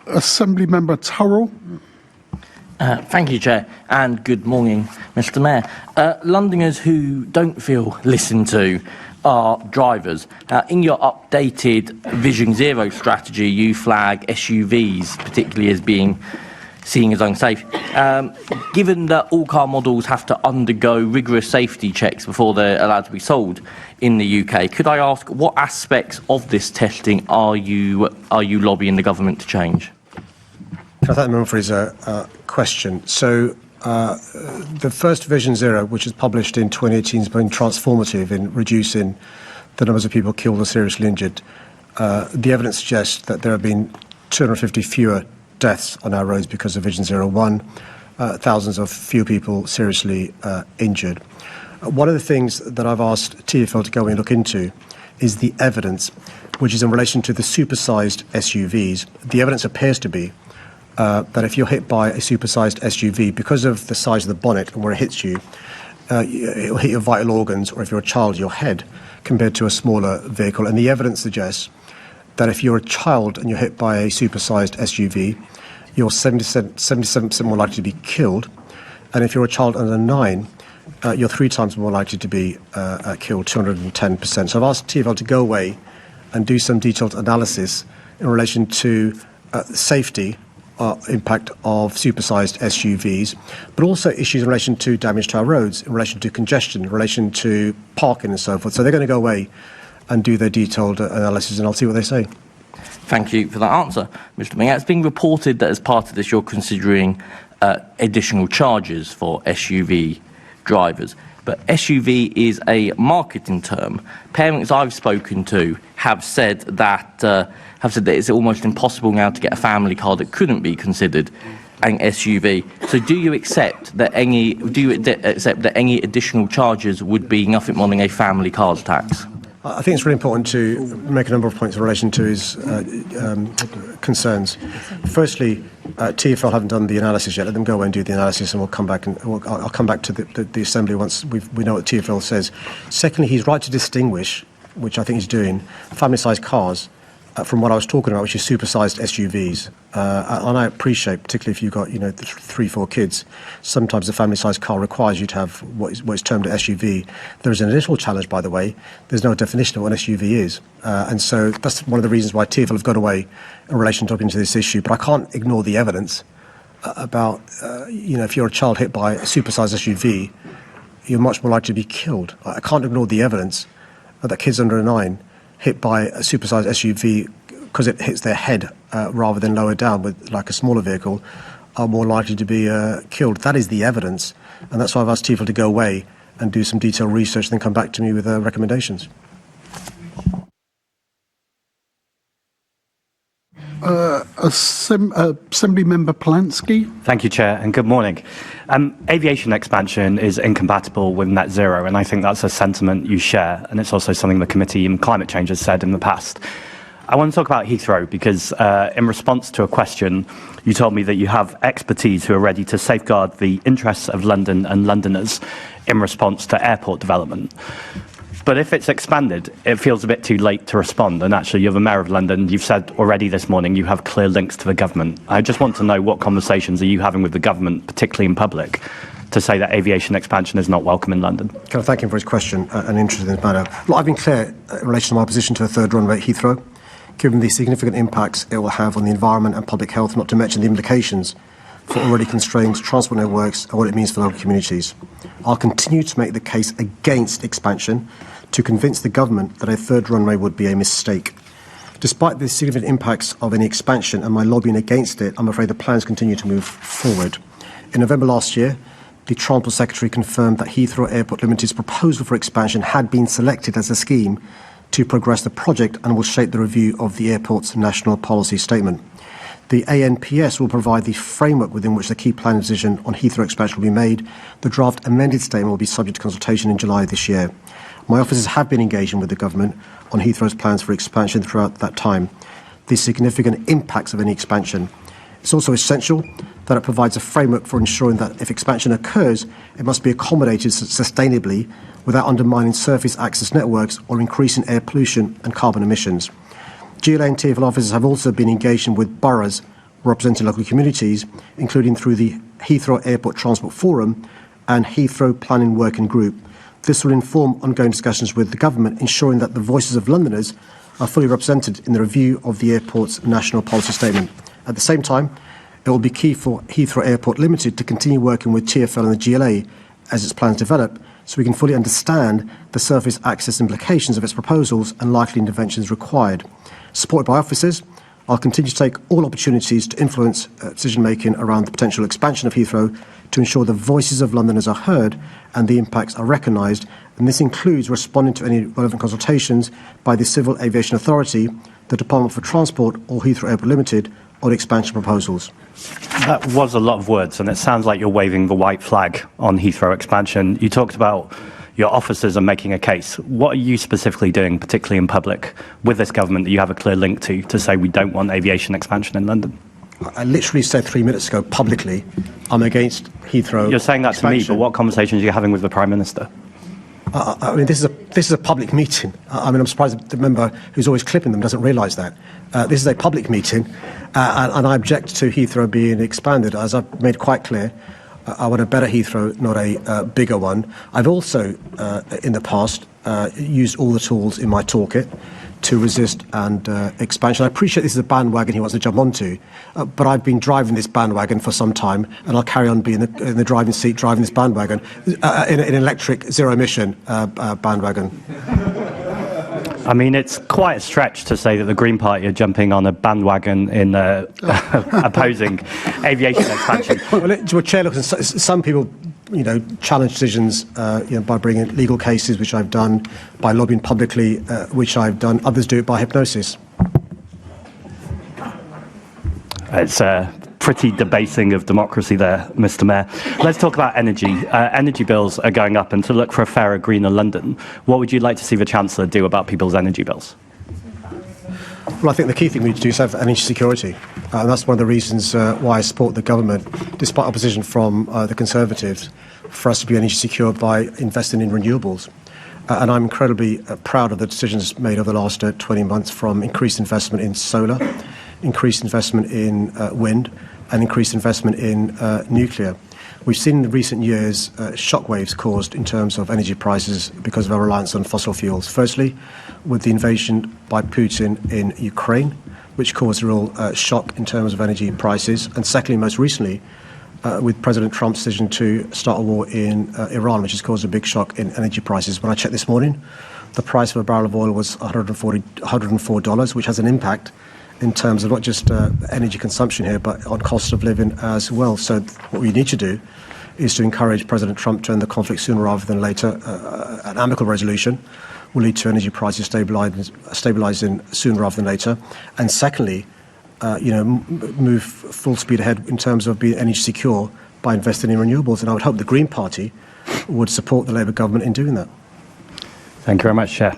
Assembly Member Turrell. Thank you, Chair, and good morning, Mr. Mayor. Londoners who don't feel listened to are drivers. In your updated Vision Zero strategy, you flag SUVs particularly as being seen as unsafe. Given that all car models have to undergo rigorous safety checks before they're allowed to be sold in the UK, could I ask what aspects of this testing are you lobbying the government to change? Can I thank the member for his question? So the first Vision Zero, which was published in 2018, has been transformative in reducing the numbers of people killed or seriously injured. The evidence suggests that there have been 250 fewer deaths on our roads because of Vision Zero 1, thousands of fewer people seriously injured. One of the things that I've asked TfL to go and look into is the evidence, which is in relation to the supersized SUVs. The evidence appears to be that if you're hit by a supersized SUV, because of the size of the bonnet and where it hits you, it'll hit your vital organs, or if you're a child, your head, compared to a smaller vehicle. And the evidence suggests that if you're a child and you're hit by a supersized SUV, you're 77% more likely to be killed. And if you're a child under 9, you're 3 times more likely to be killed, 210%. So I've asked TfL to go away and do some detailed analysis in relation to safety impact of supersized SUVs, but also issues in relation to damage to our roads, in relation to congestion, in relation to parking and so forth. So they're going to go away and do their detailed analysis, and I'll see what they say. Thank you for that answer, Mr. Mayor. It's been reported that as part of this you're considering additional charges for SUV drivers. But SUV is a marketing term. Parents I've spoken to have said that it's almost impossible now to get a family car that couldn't be considered an SUV. So do you accept that any additional charges would be nothing more than a family cars tax? I think it's really important to make a number of points in relation to his concerns. Firstly, TfL haven't done the analysis yet. Let them go away and do the analysis, and we'll come back and I'll come back to the Assembly once we know what TfL says. Secondly, he's right to distinguish, which I think he's doing, family-sized cars from what I was talking about, which is supersized SUVs. And I appreciate, particularly if you've got 3-4 kids, sometimes a family-sized car requires you to have what is termed an SUV. There is an additional challenge, by the way. There's no definition of what an SUV is. And so that's one of the reasons why TfL have gone away in relation to looking into this issue. But I can't ignore the evidence about, if you're a child hit by a supersized SUV, you're much more likely to be killed. I can't ignore the evidence that kids under 9 hit by a supersized SUV because it hits their head rather than lower down with like a smaller vehicle are more likely to be killed. That is the evidence, and that's why I've asked TfL to go away and do some detailed research and then come back to me with recommendations. Assembly Member Polanski. Thank you, Chair, and good morning. Aviation expansion is incompatible with net zero, and I think that's a sentiment you share, and it's also something the Committee on Climate Change has said in the past. I want to talk about Heathrow because in response to a question, you told me that you have expertise who are ready to safeguard the interests of London and Londoners in response to airport development. But if it's expanded, it feels a bit too late to respond. And actually, you're the Mayor of London. You've said already this morning you have clear links to the government. I just want to know what conversations are you having with the government, particularly in public, to say that aviation expansion is not welcome in London? Can I thank him for his question and interest in this matter? Look, I've been clear in relation to my position to a third runway at Heathrow, given the significant impacts it will have on the environment and public health, not to mention the implications for already constrained transport networks and what it means for local communities. I'll continue to make the case against expansion to convince the government that a third runway would be a mistake. Despite the significant impacts of any expansion and my lobbying against it, I'm afraid the plans continue to move forward. In November last year, the Transport Secretary confirmed that Heathrow Airport Limited's proposal for expansion had been selected as a scheme to progress the project and will shape the review of the airport's national policy statement. The ANPS will provide the framework within which the key planning decision on Heathrow expansion will be made. The draft amended statement will be subject to consultation in July this year. My officers have been engaging with the government on Heathrow's plans for expansion throughout that time. The significant impacts of any expansion. It's also essential that it provides a framework for ensuring that if expansion occurs, it must be accommodated sustainably without undermining surface access networks or increasing air pollution and carbon emissions. GLA and TfL officers have also been engaging with boroughs representing local communities, including through the Heathrow Airport Transport Forum and Heathrow Planning Working Group. This will inform ongoing discussions with the government, ensuring that the voices of Londoners are fully represented in the review of the airport's national policy statement. At the same time, it will be key for Heathrow Airport Limited to continue working with TfL and the GLA as its plans develop, so we can fully understand the surface access implications of its proposals and likely interventions required. Supported by officers, I'll continue to take all opportunities to influence decision-making around the potential expansion of Heathrow to ensure the voices of Londoners are heard and the impacts are recognised, and this includes responding to any relevant consultations by the Civil Aviation Authority, the Department for Transport or Heathrow Airport Limited on expansion proposals. That was a lot of words, and it sounds like you're waving the white flag on Heathrow expansion. You talked about your officers are making a case. What are you specifically doing, particularly in public, with this government that you have a clear link to say we don't want aviation expansion in London? I literally said 3 minutes ago publicly, I'm against Heathrow. You're saying that expansion. to me, but what conversations are you having with the Prime Minister? I mean, this is a public meeting. I mean, I'm surprised the member who's always clipping them doesn't realise that. This is a public meeting, and I object to Heathrow being expanded. As I've made quite clear, I want a better Heathrow, not a bigger one. I've also, in the past, used all the tools in my toolkit to resist and expansion. I appreciate this is a bandwagon he wants to jump onto, but I've been driving this bandwagon for some time, and I'll carry on being in the driving seat, driving this bandwagon, in an electric zero-emission bandwagon. I mean, it's quite a stretch to say that the Green Party are jumping on a bandwagon in opposing aviation expansion. Well, Chair, look, some people, challenge decisions, by bringing legal cases, which I've done, by lobbying publicly, which I've done. Others do it by hypnosis. It's pretty debasing of democracy there, Mr. Mayor. Let's talk about energy. Energy bills are going up, and to look for a fairer, greener London, what would you like to see the Chancellor do about people's energy bills? Well, I think the key thing we need to do is have energy security. And that's one of the reasons why I support the government, despite opposition from the Conservatives, for us to be energy secure by investing in renewables. And I'm incredibly proud of the decisions made over the last 20 months, from increased investment in solar, increased investment in wind, and increased investment in nuclear. We've seen in recent years shockwaves caused in terms of energy prices because of our reliance on fossil fuels. Firstly, with the invasion by Putin in Ukraine, which caused a real shock in terms of energy prices. And secondly, most recently, with President Trump's decision to start a war in Iran, which has caused a big shock in energy prices. When I checked this morning, the price of a barrel of oil was $104, which has an impact in terms of not just energy consumption here, but on cost of living as well. So what we need to do is to encourage President Trump to end the conflict sooner rather than later. An amicable resolution will lead to energy prices stabilising sooner rather than later. And secondly, move full speed ahead in terms of being energy secure by investing in renewables. And I would hope the Green Party would support the Labour government in doing that. Thank you very much, Chair.